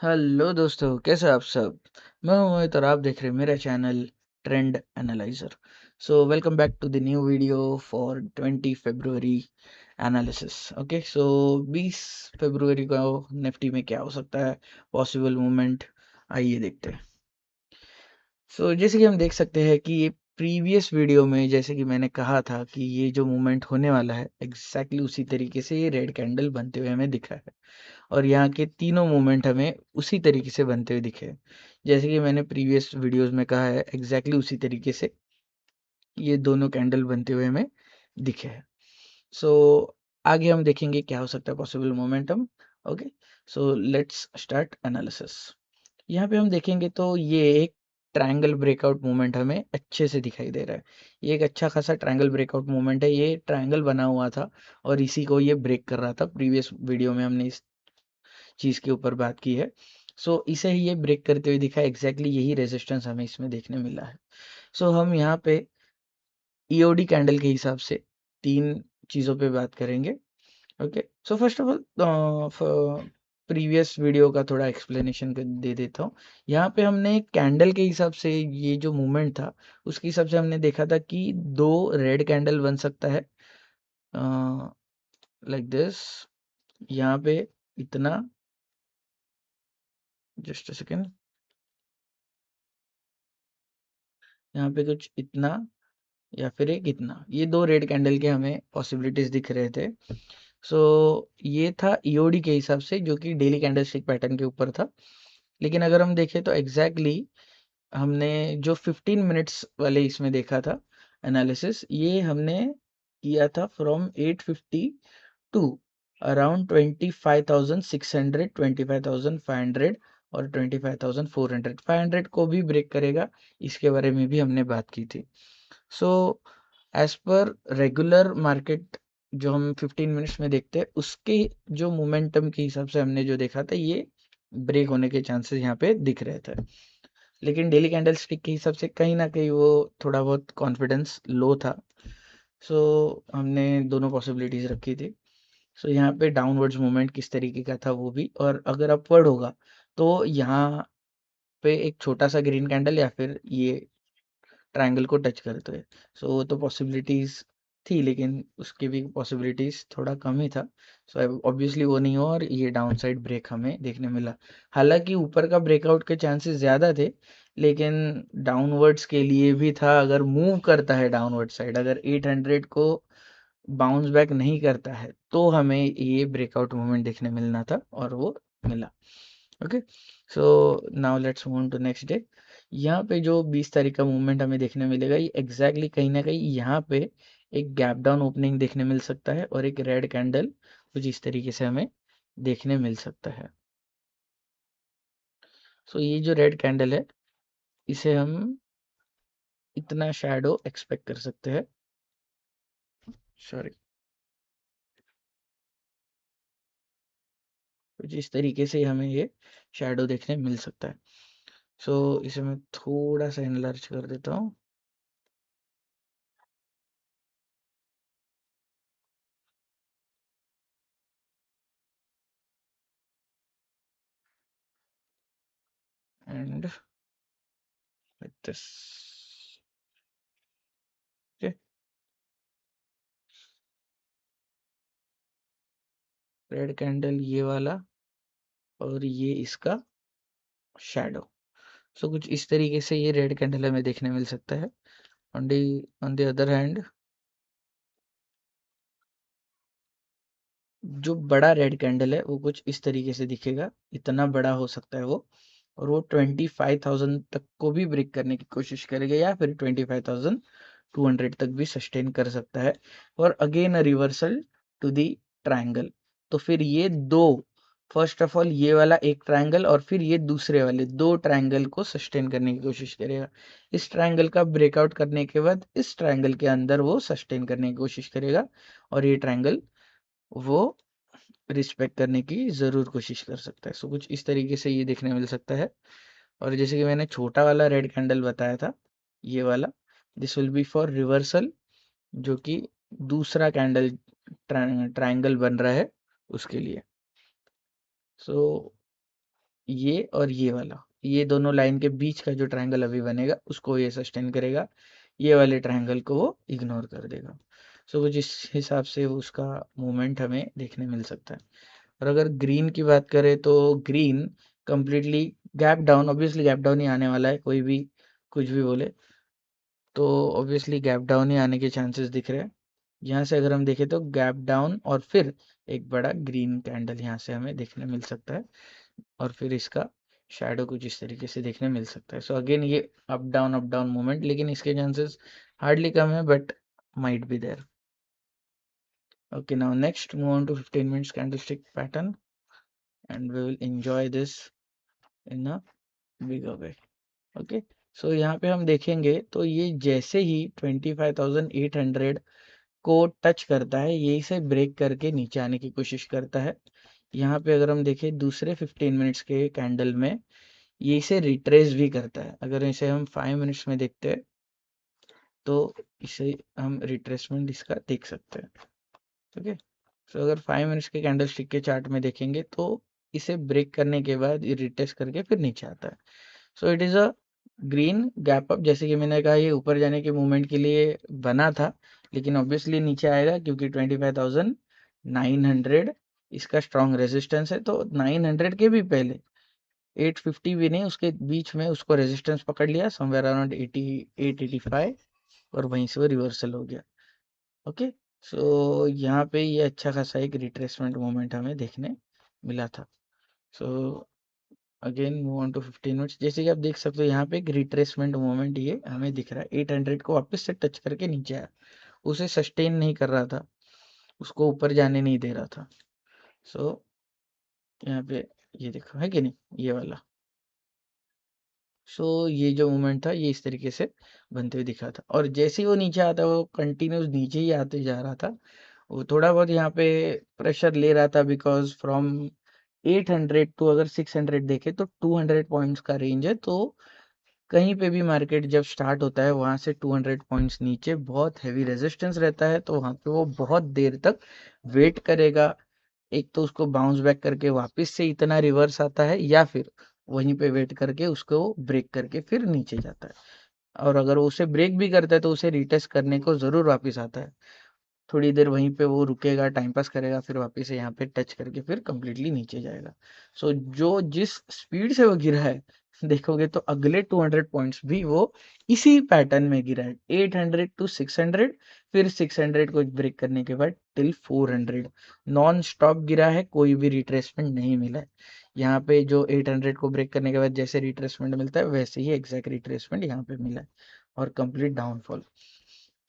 Hello दोस्तों, कैसे आप सब। मैं हूं मोहित और आप देख रहे हैं मेरा channel trend analyser. So welcome back to the new video for 20 फरवरी एनालिसिस। ओके, सो 20 फरवरी को निफ्टी में क्या हो सकता है, पॉसिबल मूवमेंट, आइए देखते हैं। जैसे कि हम देख सकते हैं कि ये प्रीवियस वीडियो में जैसे कि मैंने कहा था कि ये जो मूवमेंट होने वाला है एग्जैक्टली उसी तरीके से ये रेड कैंडल बनते हुए हमें दिखा है। और यहाँ के तीनों मूवमेंट हमें उसी तरीके से बनते हुए दिखे हैं। जैसे कि मैंने प्रीवियस वीडियोस में कहा है, एग्जैक्टली उसी तरीके से ये दोनों कैंडल बनते हुए हमें दिखे हैं। सो आगे हम देखेंगे क्या हो सकता है possible momentum. Okay, so let's start analysis. यहाँ पे हम देखेंगे तो ये एक ट्रायंगल ब्रेकआउट मूवमेंट हमें अच्छे से दिखाई दे रहा है। ये एक अच्छा खासा ट्रायंगल ब्रेकआउट मूवमेंट है। ये ट्रायंगल बना हुआ था और इसी को ये ब्रेक कर रहा था। प्रीवियस वीडियो में हमने इस चीज के ऊपर बात की है। इसे ही ये ब्रेक करते हुए दिखा। एग्जैक्टली यही रेजिस्टेंस हमें इसमें देखने मिला है। हम यहाँ पे ईओडी कैंडल के हिसाब से तीन चीजों पे बात करेंगे। Okay, so first of all previous video का थोड़ा एक्सप्लेनेशन दे देता हूँ। यहाँ पे हमने कैंडल के हिसाब से ये जो मूवमेंट था उसके हिसाब से हमने देखा था कि दो रेड कैंडल बन सकता है, लाइक दिस। यहाँ पे इतना, जस्ट अ सेकेंड, यहाँ पे कुछ इतना या फिर एक इतना, ये दो रेड कैंडल के हमें पॉसिबिलिटीज दिख रहे थे। सो ये था ईओडी के हिसाब से जो कि डेली कैंडलस्टिक पैटर्न के ऊपर था। लेकिन अगर हम देखें तो एग्जैक्टली हमने जो 15 मिनट्स वाले इसमें देखा था एनालिसिस, ये हमने किया था फ्रॉम 850 टू अराउंड 25,600, 25,500 और 25,400। 500 को भी ब्रेक करेगा, इसके बारे में भी हमने बात की थी। So as per regular market जो हम 15 मिनट्स में देखते हैं उसके जो मोमेंटम के हिसाब से हमने जो देखा था, ये ब्रेक होने के चांसेस यहाँ पे दिख रहे थे। लेकिन डेली कैंडल स्टिक के हिसाब से कहीं ना कहीं वो थोड़ा बहुत कॉन्फिडेंस लो था। हमने दोनों पॉसिबिलिटीज रखी थी। यहाँ पे डाउनवर्ड्स मूवमेंट किस तरीके का था वो भी, और अगर अपवर्ड होगा तो यहाँ पे एक छोटा सा ग्रीन कैंडल या फिर ये ट्रायंगल को टच करते हुए। वो तो पॉसिबिलिटीज थी, लेकिन उसकी भी पॉसिबिलिटीज थोड़ा कम ही था। ऑब्वियसली वो नहीं हुआ और ये डाउन साइड ब्रेक हमें देखने मिला। हालांकि ऊपर का ब्रेकआउट के चांसेस ज़्यादा थे, लेकिन डाउनवर्ड्स के लिए भी था। अगर मूव करता है डाउनवर्ड साइड, अगर 800 को बाउंस बैक नहीं करता है तो हमें ये ब्रेकआउट मूवमेंट देखने मिलना था और वो मिला। Okay, so now let's move to next day. यहाँ पे जो 20 तारीख का मूवमेंट हमें देखने मिलेगा, ये एग्जैक्टली कहीं ना कहीं यहाँ पे एक गैप डाउन ओपनिंग देखने मिल सकता है और एक रेड कैंडल कुछ इस तरीके से हमें देखने मिल सकता है। ये जो रेड कैंडल है, इसे हम इतना शैडो एक्सपेक्ट कर सकते हैं। सॉरी, कुछ इस तरीके से हमें ये शैडो देखने मिल सकता है। इसे मैं थोड़ा सा इनलार्ज कर देता हूँ। And with this, okay, red candle ये वाला और ये इसका शैडो। कुछ इस तरीके से ये रेड कैंडल हमें देखने मिल सकता है। On the on the other hand, जो बड़ा रेड कैंडल है वो कुछ इस तरीके से दिखेगा। इतना बड़ा हो सकता है वो, और वो 25,000 तक को भी ब्रेक करने की कोशिश करेगा या फिर 25,200 तक भी सस्टेन कर सकता है। और again a reversal to the triangle. तो फिर ये दो, फर्स्ट ऑफ ऑल ये वाला एक ट्रायंगल और फिर ये दूसरे वाले दो ट्रायंगल को सस्टेन करने की कोशिश करेगा। इस ट्रायंगल का ब्रेकआउट करने के बाद इस ट्रायंगल के अंदर वो सस्टेन करने की कोशिश करेगा और ये ट्रायंगल वो रिस्पेक्ट करने की ज़रूर कोशिश कर सकता है। कुछ इस तरीके से ये देखने मिल सकता है। और जैसे कि मैंने छोटा वाला रेड कैंडल बताया था, ये वाला, this will be for reversal, जो कि दूसरा कैंडल ट्रायंगल बन रहा है उसके लिए। सो ये और ये वाला, ये दोनों लाइन के बीच का जो ट्रायंगल अभी बनेगा उसको ये सस्टेन करेगा, ये वाले ट्रायंगल को वो इग्नोर कर देगा। सो कुछ इस हिसाब से उसका मूवमेंट हमें देखने मिल सकता है। और अगर ग्रीन की बात करें तो green completely gap down, obviously gap down ही आने वाला है, कोई भी कुछ भी बोले तो ऑब्वियसली गैप डाउन ही आने के चांसेस दिख रहे हैं। यहाँ से अगर हम देखें तो गैप डाउन और फिर एक बड़ा ग्रीन कैंडल यहाँ से हमें देखने मिल सकता है, और फिर इसका शैडो कुछ इस तरीके से देखने मिल सकता है। सो अगेन ये अप डाउन मूवमेंट, लेकिन इसके चांसेस हार्डली कम है, but might be there. Okay, now next move on to 15 minutes candlestick pattern, and we will enjoy this in a bigger way. Okay, so यहाँ पे हम देखेंगे तो ये जैसे ही 25,800 को टच करता है, ये इसे ब्रेक करके नीचे आने की कोशिश करता है। यहाँ पे अगर हम देखें दूसरे 15 मिनट्स के कैंडल में, ये इसे रिट्रेस भी करता है। अगर इसे हम 5 मिनट्स में देखते हैं तो इसे हम रिट्रेसमेंट इसका देख सकते हैं। ओके, सो अगर 5 मिनट्स के कैंडलस्टिक के चार्ट में देखेंगे तो इसे ब्रेक करने के बाद ये रिटेस्ट करके फिर नीचे आता है। So it is a green gap up, जैसे कि मैंने कहा ये ऊपर जाने के मूवमेंट के लिए बना था, लेकिन ऑब्वियसली नीचे आएगा क्योंकि 25,900 इसका स्ट्रॉन्ग रेजिस्टेंस है। तो 900 के भी पहले 850 भी नहीं, उसके बीच में उसको रेजिस्टेंस पकड़ लिया समवेयर अराउंड 88-85, और वहीं से वो रिवर्सल हो गया। ओके, सो यहाँ पे ये अच्छा खासा एक रिट्रेसमेंट मोमेंट हमें देखने मिला था। So again move on to 15 minutes, जैसे कि आप देख सकते हो यहाँ पे एक रिट्रेसमेंट मोमेंट ये हमें दिख रहा है। 800 को वापस से टच करके नीचे आया, उसे सस्टेन नहीं कर रहा था, उसको ऊपर जाने नहीं दे रहा था। सो यहाँ पे ये देखो है कि नहीं, ये वाला। सो ये जो मूवमेंट था ये इस तरीके से बनते हुए दिखा था, और जैसे ही वो नीचे आता वो कंटिन्यूस नीचे ही आते जा रहा था। वो थोड़ा बहुत यहाँ पे प्रेशर ले रहा था, बिकॉज फ्रॉम 800 टू अगर 600 देखे तो 200 पॉइंट्स का रेंज है। तो कहीं पे भी मार्केट जब स्टार्ट होता है वहां से 200 पॉइंट्स नीचे बहुत हैवी रेजिस्टेंस रहता है, तो वहां पे वो बहुत देर तक वेट करेगा। एक तो उसको बाउंस बैक करके वापस से इतना रिवर्स आता है, या फिर वहीं पे वेट करके उसको ब्रेक करके फिर नीचे जाता है। और अगर वो उसे ब्रेक भी करता है तो उसे रिटेस्ट करने को जरूर वापस आता है। थोड़ी देर वहीं पे वो रुकेगा, टाइम पास करेगा, फिर वापस से यहाँ पे टच करके फिर कंप्लीटली नीचे जाएगा। सो जो जिस स्पीड से वो गिरा है देखोगे तो अगले 200 पॉइंट्स भी वो इसी पैटर्न में गिरा है। 800 टू 600, फिर 600 को ब्रेक करने के बाद टिल 400 नॉन स्टॉप गिरा है, कोई भी रिट्रेसमेंट नहीं मिला है। यहाँ पे जो 800 को ब्रेक करने के बाद जैसे रिट्रेसमेंट मिलता है वैसे ही एग्जैक्ट रिट्रेसमेंट यहाँ पे मिला है, और कंप्लीट डाउनफॉल।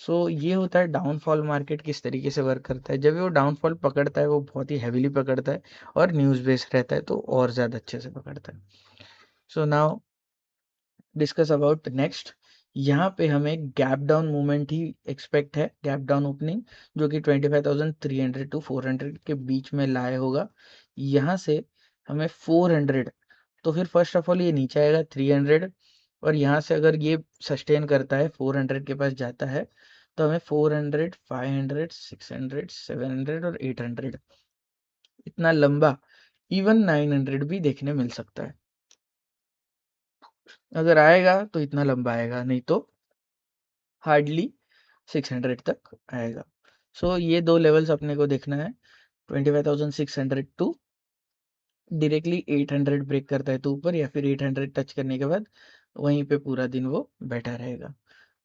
सो ये होता है डाउनफॉल। मार्केट किस तरीके से वर्क करता है, जब वो डाउनफॉल पकड़ता है वो बहुत ही हैवीली पकड़ता है, और न्यूज़ बेस्ड रहता है तो और ज़्यादा अच्छे से पकड़ता है। So now discuss about next. यहाँ पे हमें गैप डाउन मूवमेंट ही एक्सपेक्ट है, गैप डाउन ओपनिंग, जो कि 25,300 टू 400 के बीच में लाए होगा। यहाँ से हमें 400, तो फिर फर्स्ट ऑफ ऑल ये नीचे आएगा 300, और यहाँ से अगर ये सस्टेन करता है 400 के पास जाता है तो हमें 400, 500, 600, 700 और 800, इतना लंबा इवन 900 भी देखने मिल सकता है। अगर आएगा तो इतना लंबा आएगा, नहीं तो हार्डली 600 तक आएगा। सो ये दो लेवल्स अपने को देखना है, 25,600 टू डायरेक्टली 800 ब्रेक करता है तो ऊपर, या फिर 800 टच करने के बाद वहीं पे पूरा दिन वो बैठा रहेगा।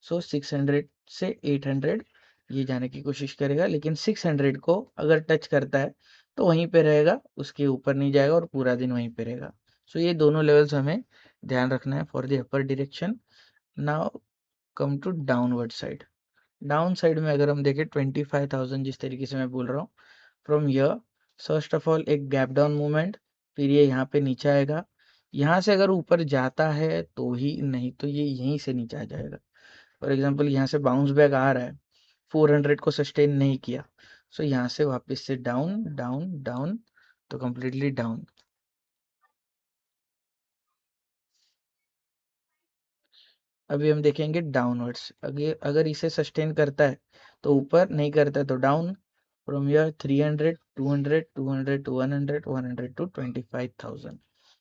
सो 600 से 800 ये जाने की कोशिश करेगा, लेकिन 600 को अगर टच करता है तो वहीं पे रहेगा, उसके ऊपर नहीं जाएगा और पूरा दिन वहीं पे रहेगा। सो ये दोनों लेवल्स हमें ध्यान रखना है for the upper direction. Now come to downward side. Down side में अगर हम देखें 25,000, जिस तरीके से मैं बोल रहा हूँ, from year first of all एक गैप डाउन मूवमेंट, फिर ये यहाँ पे नीचे आएगा। यहाँ से अगर ऊपर जाता है तो ही, नहीं तो ये यहीं से नीचे आ जाएगा। फॉर एग्जांपल यहाँ से बाउंस बैक आ रहा है, 400 को सस्टेन नहीं किया, सो यहाँ से वापस से डाउन डाउन डाउन, तो कम्प्लीटली डाउन। अभी हम देखेंगे डाउनवर्ड्स, अगर अगर इसे सस्टेन करता है तो ऊपर, नहीं करता है तो down. From here 300, 200, 200 to 100, 100 to 25,000,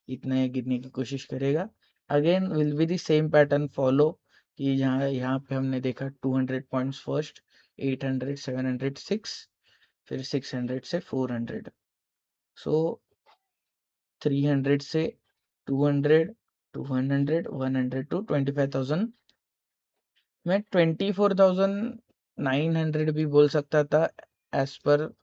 इतना ये गिरने की कोशिश करेगा। Again will be the same pattern follow कि यहाँ पे हमने देखा 200 पॉइंट्स फर्स्ट, 800, 700, 6, फिर 600 से 400, सो 300 से 200, 200, 100 टू 25,000। मैं 24,900 भी बोल सकता था एज पर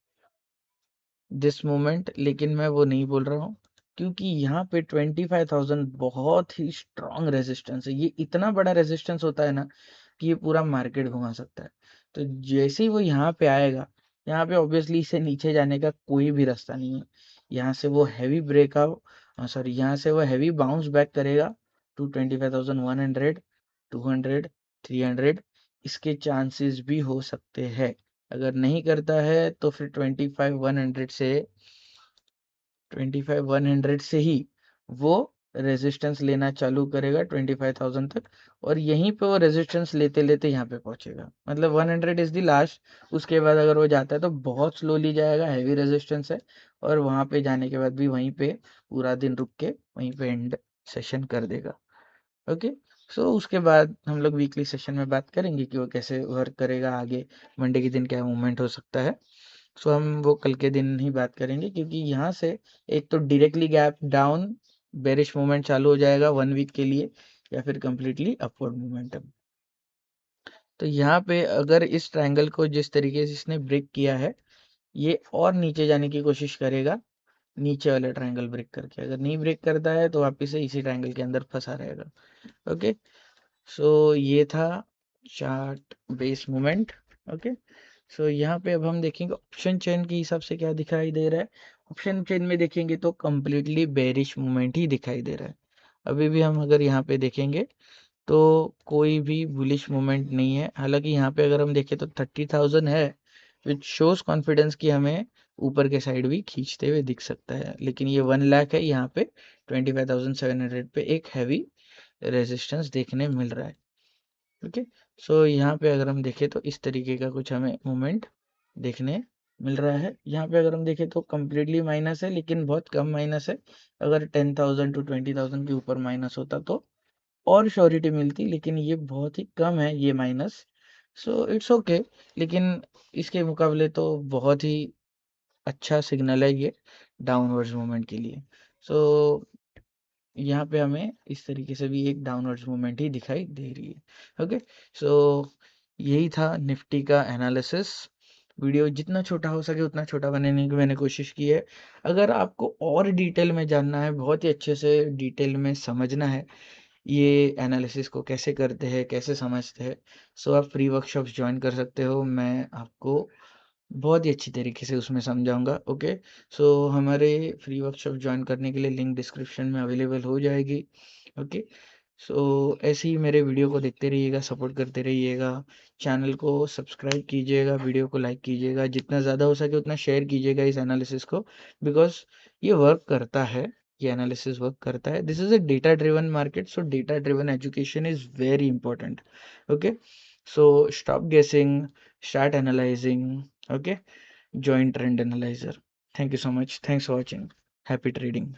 दिस मोमेंट, लेकिन मैं वो नहीं बोल रहा हूँ क्योंकि यहाँ पे 25,000 बहुत ही स्ट्रॉन्ग रेजिस्टेंस है। ये इतना बड़ा रेजिस्टेंस होता है ना कि ये पूरा मार्केट घुमा सकता है। तो जैसे ही वो यहाँ पे आएगा, यहाँ पे ऑब्वियसली इसे नीचे जाने का कोई भी रास्ता नहीं है। यहाँ से वो हैवी ब्रेकआउट, सॉरी, यहाँ से वो हैवी बाउंस बैक करेगा टू 25,100, 200, 300। इसके चांसेस भी हो सकते हैं। अगर नहीं करता है तो फिर 25,100 से ही वो रेजिस्टेंस लेना चालू करेगा 25,000 तक, और यहीं पे वो रेजिस्टेंस लेते लेते यहाँ पे पहुंचेगा। मतलब 100 इज द लास्ट। उसके बाद अगर वो जाता है तो बहुत स्लोली जाएगा, हैवी रेजिस्टेंस है, और वहां पे जाने के बाद भी वहीं पे पूरा दिन रुक के वहीं पे एंड सेशन कर देगा। ओके, सो उसके बाद हम लोग वीकली सेशन में बात करेंगे कि वो कैसे वर्क करेगा आगे, मंडे के दिन क्या मूवमेंट हो सकता है। सो हम वो कल के दिन ही बात करेंगे, क्योंकि यहाँ से एक तो directly gap down bearish movement चालू हो जाएगा 1 वीक के लिए, या फिर कंप्लीटली अपवर्ड मोमेंटम। तो यहाँ पे अगर इस ट्रायंगल को जिस तरीके से इसने ब्रेक किया है, ये और नीचे जाने की कोशिश करेगा नीचे वाले ट्रायंगल ब्रेक करके। अगर नहीं ब्रेक करता है तो वापिस से इसी ट्रायंगल के अंदर फंसा रहेगा। ओके, सो ये था चार्ट बेस मूवमेंट। ओके, सो यहाँ पे अब हम देखेंगे ऑप्शन चेन के हिसाब से क्या दिखाई दे रहा है। ऑप्शन चेन में देखेंगे तो कम्प्लीटली बेरिश मूवमेंट ही दिखाई दे रहा है। अभी भी हम अगर यहाँ पे देखेंगे तो कोई भी बुलिश मूवमेंट नहीं है। हालांकि यहाँ पे अगर हम देखें तो 30,000 है, विच शोज कॉन्फिडेंस कि हमें ऊपर के साइड भी खींचते हुए दिख सकता है। लेकिन ये 1 लाख है, यहाँ पे 25,700 पे एक हैवी रेजिस्टेंस देखने मिल रहा है। ओके, सो यहाँ पे अगर हम देखें तो इस तरीके का कुछ हमें मूवमेंट देखने मिल रहा है। यहाँ पे अगर हम देखें तो कम्प्लीटली माइनस है, लेकिन बहुत कम माइनस है। अगर 10,000 टू 20,000 के ऊपर माइनस होता तो और श्योरिटी मिलती, लेकिन ये बहुत ही कम है ये माइनस। सो इट्स ओके, लेकिन इसके मुकाबले तो बहुत ही अच्छा सिग्नल है ये डाउनवर्ड्स मूवमेंट के लिए। सो यहाँ पे हमें इस तरीके से भी एक डाउनवर्ड्स मूवमेंट ही दिखाई दे रही है। ओके, सो यही था निफ्टी का एनालिसिस। वीडियो जितना छोटा हो सके उतना छोटा बनाने की मैंने कोशिश की है। अगर आपको और डिटेल में जानना है, बहुत ही अच्छे से डिटेल में समझना है ये एनालिसिस को कैसे करते हैं, कैसे समझते हैं, सो आप फ्री वर्कशॉप्स ज्वाइन कर सकते हो। मैं आपको बहुत ही अच्छी तरीके से उसमें समझाऊंगा। ओके, सो हमारे फ्री वर्कशॉप ज्वाइन करने के लिए लिंक डिस्क्रिप्शन में अवेलेबल हो जाएगी। ओके, सो ऐसे ही मेरे वीडियो को देखते रहिएगा, सपोर्ट करते रहिएगा, चैनल को सब्सक्राइब कीजिएगा, वीडियो को लाइक कीजिएगा, जितना ज़्यादा हो सके उतना शेयर कीजिएगा इस एनालिसिस को, बिकॉज ये वर्क करता है, ये एनालिसिस वर्क करता है। This is a data driven market, so data driven education is very important. Okay, so stop guessing, start analysing. Okay, join trend analyzer. Thank you so much. Thanks for watching. Happy trading.